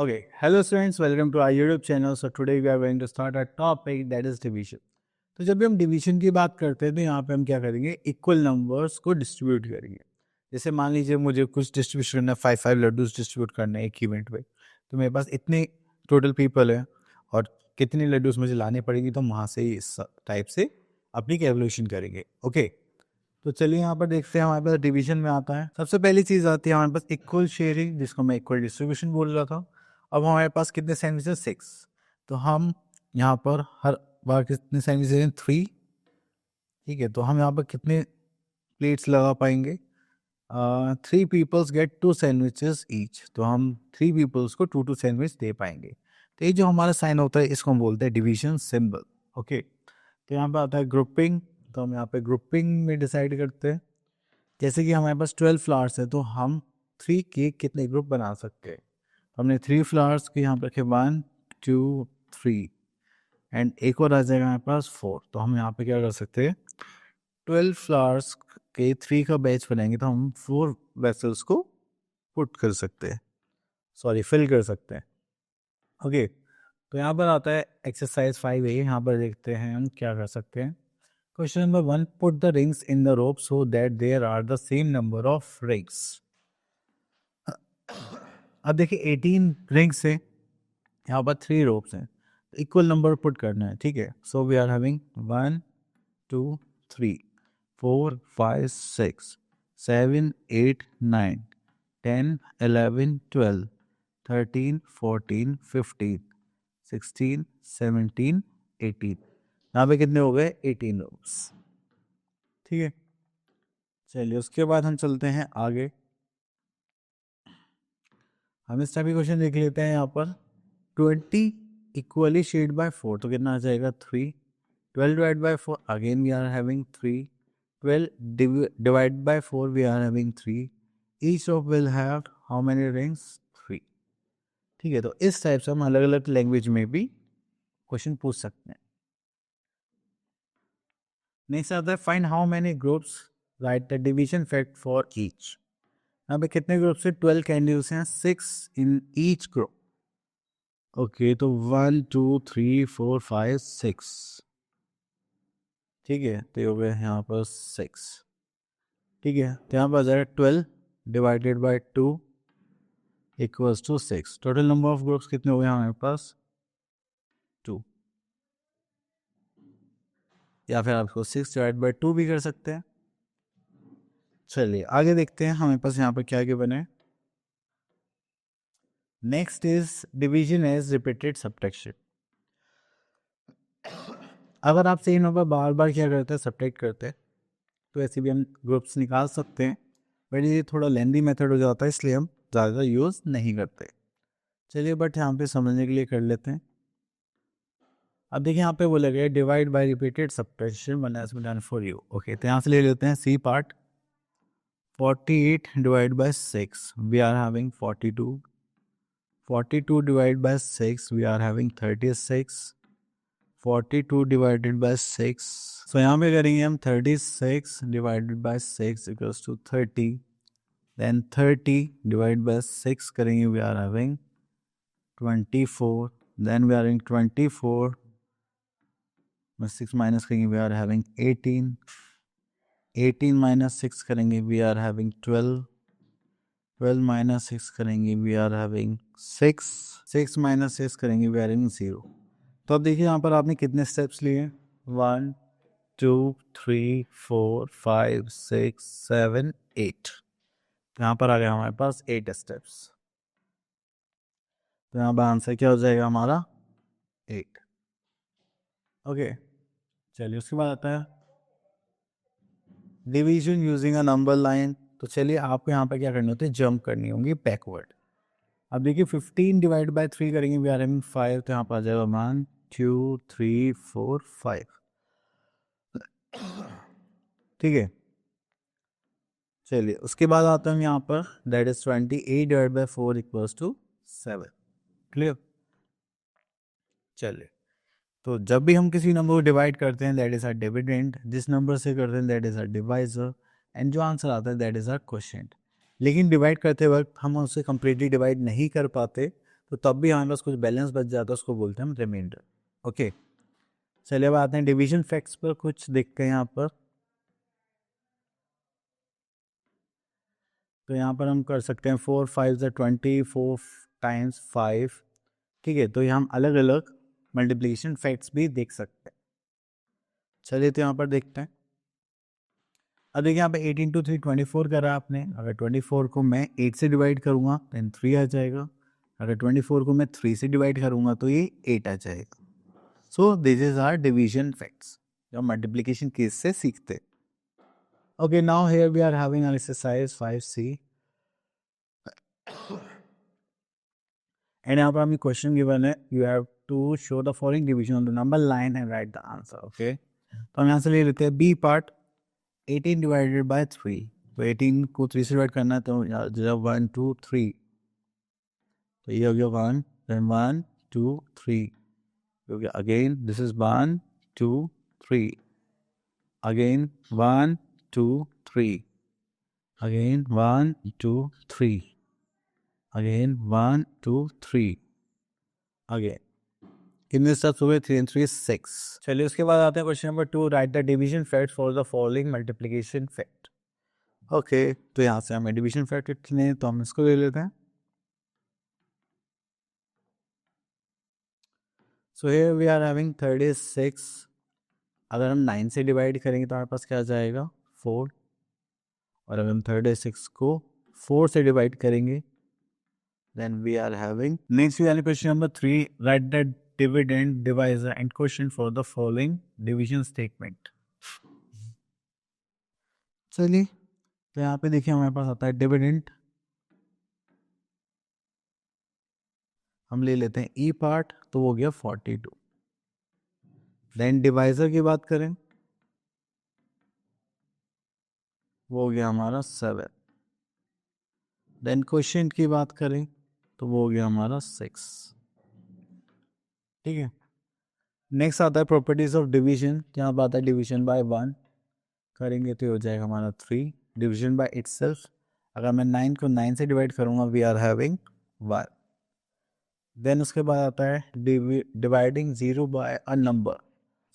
Okay, hello students, welcome to our YouTube channel. So today we are going to start our topic that is division. तो जब भी हम division की बात करते हैं तो यहाँ पे हम क्या करेंगे, इक्वल नंबर्स को डिस्ट्रीब्यूट करेंगे. जैसे मान लीजिए मुझे कुछ डिस्ट्रीब्यूशन करना है, 5 लड्डूस डिस्ट्रीब्यूट करना है एक इवेंट पे, तो मेरे पास इतने टोटल पीपल है और कितने लड्डूस मुझे लाने पड़ेंगे, तो हम वहाँ से इस टाइप से अपनी कैलकुलेशन करेंगे. ओके, तो चलिए यहाँ पर देखते हैं. हमारे पास डिवीजन में आता है, सबसे पहली चीज़ आती है हमारे पास इक्वल शेयरिंग, जिसको मैं इक्वल डिस्ट्रीब्यूशन बोल रहा था. अब हमारे पास कितने सैंडविचेस, 6. तो हम यहाँ पर हर बार कितने सैंडविचेस हैं, 3. ठीक है, तो हम यहाँ पर कितने प्लेट्स लगा पाएंगे, 3 पीपल्स गेट 2 सैंडविचेस ईच. तो हम 3 पीपल्स को 2 सैंडविच दे पाएंगे. तो ये जो हमारा साइन होता है इसको हम बोलते हैं डिवीजन सिंबल. ओके, तो यहाँ पर आता है ग्रुपिंग. तो हम यहाँ पे ग्रुपिंग में डिसाइड करते हैं. जैसे कि हमारे पास 12 फ्लावर्स है तो हम 3 के कितने ग्रुप बना सकते हैं. हमने 3 फ्लावर्स के यहाँ पर रखे 1 2 3 एंड एक और आ जाएगा हमारे पास 4. तो हम यहाँ पे क्या कर सकते हैं, 12 फ्लावर्स के 3 का बैच बनाएंगे तो हम 4 वेसल्स को पुट कर सकते हैं, फिल कर सकते हैं. ओके, तो यहाँ पर आता है एक्सरसाइज 5A. यहाँ पर देखते हैं हम क्या कर सकते हैं. Question number 1, put the rings in the rope so that there are the same number of rings. अब देखिए 18 रिंग्स है, यहाँ पर 3 रोप्स हैं, इक्वल नंबर पुट करना है. ठीक है, सो वी आर हैविंग 1 2 3 4 5 6 7 8 9 10 11 12 13 14 15 16 17 18. यहाँ पे कितने हो गए, 18 रोप्स. ठीक है, चलिए उसके बाद हम चलते हैं आगे. हम इस टाइप की क्वेश्चन देख लेते हैं. यहाँ पर 20 इक्वली शेयर्ड बाय 4, तो कितना आ जाएगा 3. 12 divide by 4, again we are having 3. 12 divide by 4 we are having 3. Each of will have how many rings, 3. ठीक है, तो इस टाइप से हम अलग अलग लैंग्वेज में भी क्वेश्चन पूछ सकते हैं. नेक्स्ट आता है find how many groups, right the division fact for each. यहाँ पे कितने ग्रुप से 12 कैंडल्स हैं, 6 इन ईच ग्रुप. ओके, तो 1 2 3 4 5 6. ठीक है, तो ये हो गया यहाँ पर 6. ठीक है, तो यहाँ पर आ जाएगा 12 divided by 2 equals to 6. Total number of groups कितने हो गए हमारे पास, 2. या फिर आपको 6 डिवाइड बाय 2 भी कर सकते हैं. चलिए आगे देखते हैं हमारे पास यहाँ पर क्या गिवन है. Next is division as repeated subtraction. अगर आप सेम नंबर बार बार क्या करते हैं, सब्ट्रैक्ट करते हैं, तो ऐसे भी हम ग्रुप्स निकाल सकते हैं, बट ये थोड़ा लेंदी मेथड हो जाता है, इसलिए हम ज़्यादा यूज़ नहीं करते. चलिए बट यहाँ पे समझने के लिए कर लेते हैं. अब देखिए यहाँ पे बोला गया divide by repeated subtraction one has been done for you. Okay, तो यहाँ से ले लेते हैं C part. 48 divide by 6 we are having 42. 42 divided by 6 we are having 36. 42 divided by 6, so यहाँ पे करेंगे हम 36 divided by 6 equals to 30. then 30 divided by 6 करेंगे, we are having 24. then we are having 24 में 6 माइनस करेंगे, we are having 18. 18 माइनस 6 करेंगे, we are having 12. 12 minus 6 करेंगे, we are having 6. 6 minus 6 करेंगे, वी आर हैविंग 0. तो अब देखिए यहाँ पर आपने कितने स्टेप्स लिए, 1 2 3 4 5 6 7 8. यहाँ पर आ गया हमारे पास 8 स्टेप्स. तो यहाँ पर आंसर क्या हो जाएगा हमारा, 8. ओके, चलिए उसके बाद आता है division using a number line. तो चलिए आपको यहाँ पर क्या करनी होती है, जंप करनी होगी बैकवर्ड. अब देखिए 15 डिवाइड बाय 3 करेंगे, वी आर हैविंग 5. तो यहाँ पर आ जाएगा 1 2 3 4 5. ठीक है, चलिए उसके बाद आता हूँ यहाँ पर, that is 28 divide by 4 equals to 7. Clear. चलिए, तो जब भी हम किसी नंबर को डिवाइड करते हैं दैट इज आवर डिविडेंड, जिस नंबर से करते हैं that is our divisor, and जो आंसर आता है दैट इज आवर क्वोशिएंट. लेकिन डिवाइड करते वक्त हम उसे कम्प्लीटली डिवाइड नहीं कर पाते, तो तब भी हमारे पास कुछ बैलेंस बच जाता है, उसको बोलते हैं हम रिमाइंडर। ओके, चलिए अब आते हैं डिवीजन फैक्ट्स पर, कुछ देखते हैं यहाँ पर। तो यहाँ पर हम कर सकते हैं 4 5 20, 4 टाइम्स 5। ठीक है, तो यहाँ हम अलग अलग मल्टीप्लिकेशन फैक्ट्स भी देख सकते हैं। चलिए तो यहाँ पर देखते हैं। अब देखिए यहाँ पे 8 इंटू 3 24 करा आपने। अगर 24 को मैं 8 से डिवाइड करूँगा देन 3 आ जाएगा। अगर 24 को मैं 3 से डिवाइड करूँगा तो ये 8 आ जाएगा। So this is our division facts जो मल्टीप्लिकेशन केस से सीखते। Okay, now here we are having an exercise 5C and यहाँ पर हमें क्वेश्चन गिवन है, you have to show the following division on the number line and write the answer. Okay, तो हम यहाँ से ले लेते हैं बी पार्ट, 18 डिवाइडेड बाय 3। तो 18 को 3 से डिवाइड करना है, तो 1 2 3, तो ये हो गया 1, then 1 2 3 हो गया। Again this is 1 2 3, again 1 2 3, again 1 2 3, again 1 2 3, again. कितने स्टेप्स हो गए? 3 and 3 6। चलिए उसके बाद आते हैं question number 2, right the division fact for the following multiplication fact. Okay, तो यहाँ से हमें डिवीजन फैक्ट कितने, तो हम इसको ले लेते हैं। So here we are having 36। अगर हम 9 से डिवाइड करेंगे तो हमारे पास क्या आ जाएगा? 4। और अगर हम 36 को 4 से डिवाइड करेंगे then we are having next we are question number 3, write the dividend divisor and question for the following division statement. चलिए तो यहाँ पे देखिए हमारे पास आता है डिविडेंड, हम ले लेते हैं ई पार्ट, तो वो हो गया 42। देन डिवाइजर की बात करें वो हो गया हमारा 7। देन क्वेश्चन की बात करें तो वो हो गया हमारा 6। ठीक है, नेक्स्ट आता है प्रॉपर्टीज ऑफ डिवीजन। यहाँ पर आता है डिवीजन बाय 1 करेंगे तो हो जाएगा हमारा 3। डिवीजन बाय इटसेल्फ, अगर मैं 9 को 9 से डिवाइड करूँगा वी आर हैविंग 1। देन उसके बाद आता है डिवाइडिंग 0 बाय अ नंबर।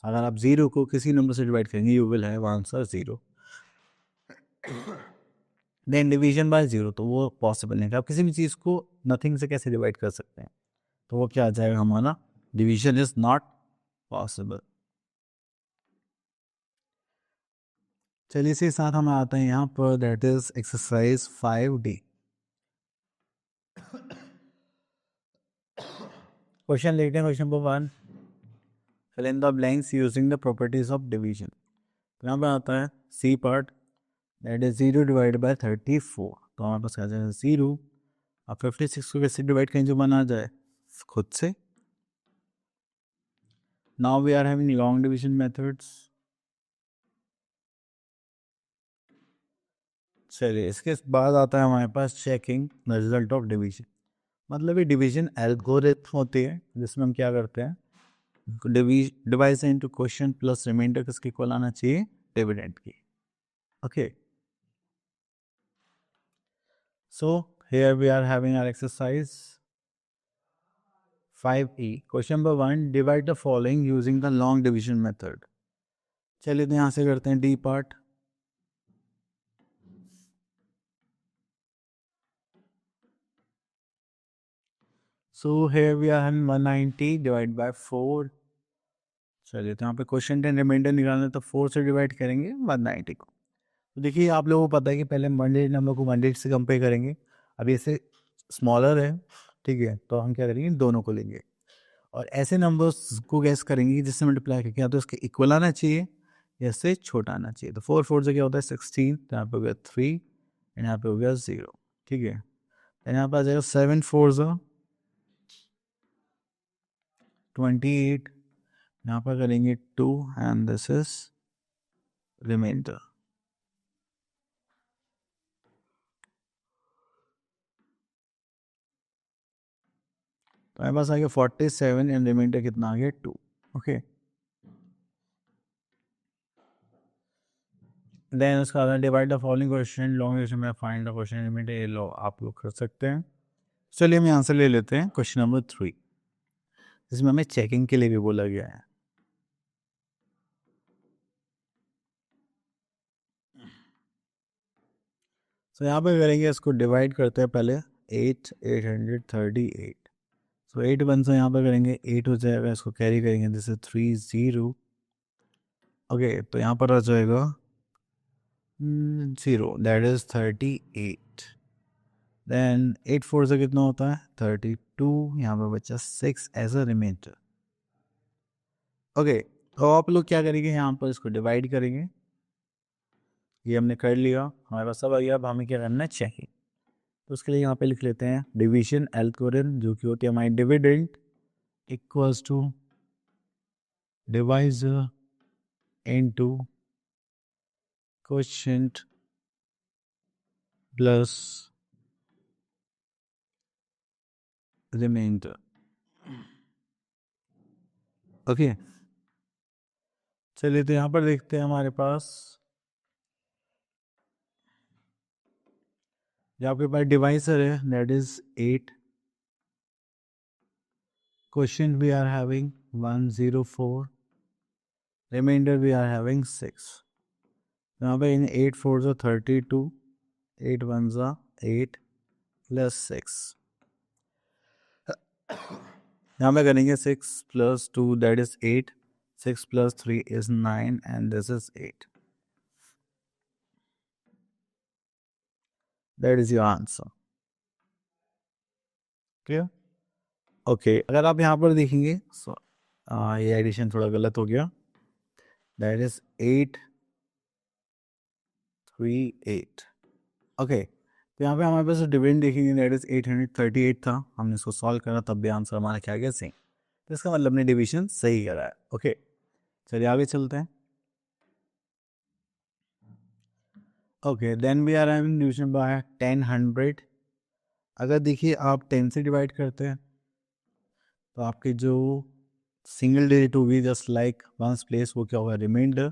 अगर आप 0 को किसी नंबर से डिवाइड करेंगे you will have answer 0। Then division by 0, तो वो पॉसिबल नहीं है। आप किसी भी चीज़ को नथिंग से कैसे डिवाइड कर सकते हैं, तो वो क्या आ जाएगा हमारा? Division is not possible. चलिए इसी साथ हम आते हैं यहाँ पर, that is exercise 5D। Question लेते हैं, question number 1, fill in the blanks using the properties of division। तो यहाँ पर आता है C part, that is 0 divide by 34। तो हमारे पास क्या जाएगा 0। अब 56 को कैसे डिवाइड करें जो बना जाए खुद से। Now we are having long division methods. चलिए इसके बाद आता है हमारे पास checking the result of division. मतलब ये डिवीजन एल्गोरिथम होती है जिसमें हम क्या करते हैं, divide into question plus reminder किसके इक्वल आना चाहिए? डिविडेंड की। Okay, so here we are having our exercise 5E। question number 1, divide the following using the long division method। चलिए तो यहाँ से करते हैं D part. so here we are having 190 divided by 4। चलिए तो यहाँ पे क्वेश्चन 10 रिमाइंडर निकालना है, तो 4 से डिवाइड करेंगे 190 को। तो देखिए आप लोगों को पता है कि पहले 100 नंबर को 100 से कंपेयर करेंगे। अब ऐसे स्मॉलर है, ठीक है, तो हम क्या करेंगे दोनों को लेंगे और ऐसे नंबर्स को गैस करेंगे कि जिससे मल्टीप्लाई करके या तो इसके इक्वल आना चाहिए या इससे छोटा आना चाहिए। तो 4 4 से क्या होता है 16, तो यहाँ पे हो गया 3 एंड यहाँ पे हो गया 0। ठीक है, यहाँ पे आ जाएगा 7 4 28, यहाँ पर करेंगे 2 एंड दिस इज रिमाइंडर। तो मेरे पास आ गया 47 एंड रिमाइंडर कितना आ गया 2। ओके, देन उसका divide the following question long division में फाइंड द क्वेश्चन रिमाइंडर। ये लो आप लोग कर सकते हैं। चलिए हम यहाँ से ले लेते हैं क्वेश्चन नंबर 3, जिसमें हमें चेकिंग के लिए भी बोला गया है। तो यहाँ पे करेंगे, इसको डिवाइड करते हैं पहले 838। सो 8 वन से यहाँ पे करेंगे 8 हो जाएगा, इसको कैरी करेंगे, दिस इज 30। ओके, तो यहाँ पर आ जाएगा 0, दैट इज 38। देन 8 4 से कितना होता है 32, यहाँ पे बचा 6 एज अ रिमाइंडर। ओके, तो आप लोग क्या करेंगे, यहाँ पर इसको डिवाइड करेंगे। ये हमने कर लिया, हमारे पास सब आ गया। अब हमें क्या करना है, चेकिंग। तो उसके लिए यहाँ पे लिख लेते हैं डिवीजन एल्गोरिथम, जो कि होती है हमारी dividend equals to divisor into quotient plus reminder. Okay, चलिए तो यहाँ पर देखते हैं हमारे पास, जो आपके पास डिवाइजर है that is 8, quotient we are having 104, reminder we are having 6। यहाँ पे इन 8 4 जो 32, 8 1 जा 8 प्लस 6, यहाँ पे करेंगे 6 plus 2 that is 8, 6 plus 3 is 9 and this is 8. That is your answer. Clear? Okay, अगर आप यहाँ पर देखेंगे ये एडिशन थोड़ा गलत हो गया, that is 8 3 8. Okay, तो यहाँ पे हमारे पास डिविडेंड देखेंगे that is 838 था, हमने इसको सॉल्व करा तब भी आंसर हमारा क्या गया सेम। तो इसका मतलब हमने डिविजन सही करा है। ओके, चलिए आगे चलते हैं। Okay, then we are having division by 10 100। अगर देखिए आप 10 से डिवाइड करते हैं तो आपके जो सिंगल डिजिट होगी जस्ट लाइक वंस प्लेस, वो क्या होगा रिमाइंडर,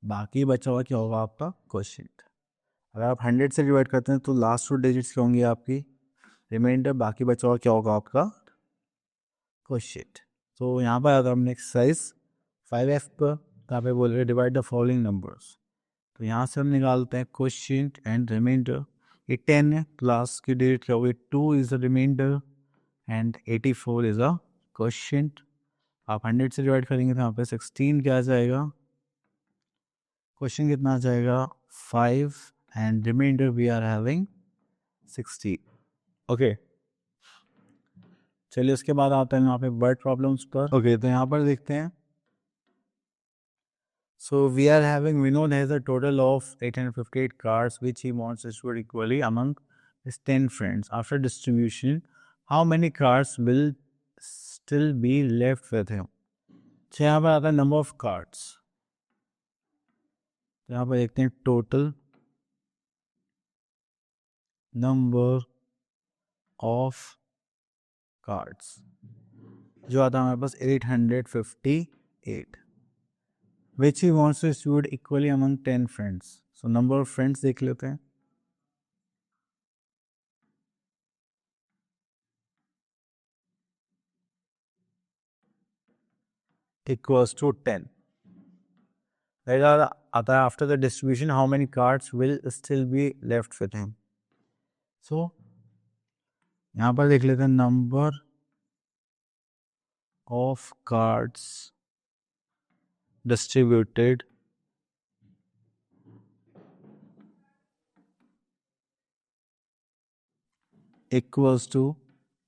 बाकी बचा हुआ क्या होगा आपका क्वोशिएंट। अगर आप 100 से डिवाइड करते हैं तो लास्ट 2 डिजिट्स क्या होंगी आपकी रिमाइंडर, बाकी बचा हुआ क्या होगा आपका क्वोशिएंट। तो यहाँ पर अगर हमने एक्सरसाइज 5F पर यहाँ पे बोल रहे डिवाइड द फॉलोइंग नंबर्स, तो यहाँ से हम निकालते हैं क्वोशिएंट एंड रिमाइंडर। ये 10 है, प्लस की डिजिट क्या होगी 2 is the reminder and 84 is a quotient. आप 100 से डिवाइड करेंगे तो यहाँ पे 16 क्या आ जाएगा, क्वेश्चन कितना आ जाएगा 5 and reminder we are having 60। Okay, चलिए उसके बाद आते हैं यहाँ पे वर्ड प्रॉब्लम्स पर। ओके, तो यहाँ पर देखते हैं। So we are having Vinod has a total of 858 cards which he wants to distribute equally among his 10 friends. After distribution, how many cards will still be left with him? तो यहाँ पर आता है नंबर ऑफ कार्ड्स, तो यहाँ पर देखते हैं टोटल नंबर ऑफ कार्ड्स, जो आता है हमारे पास 858, which he wants to distribute equally among 10 friends. So number of friends देख लेते हैं। Equals to 10. आता है after the distribution how many cards will still be left with him. So यहाँ पर देख लेते हैं number of cards distributed equals to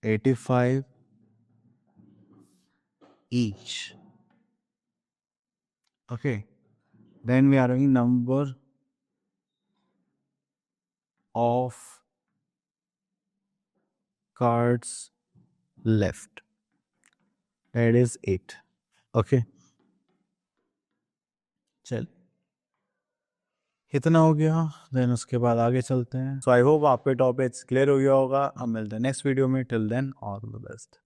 85 each. Okay, then we are having number of cards left, that is 8. Okay, चल इतना हो गया, then उसके बाद आगे चलते हैं। सो आई होप आपके टॉपिक्स क्लियर हो गया होगा। अब मिलते हैं नेक्स्ट वीडियो में, till then all the best.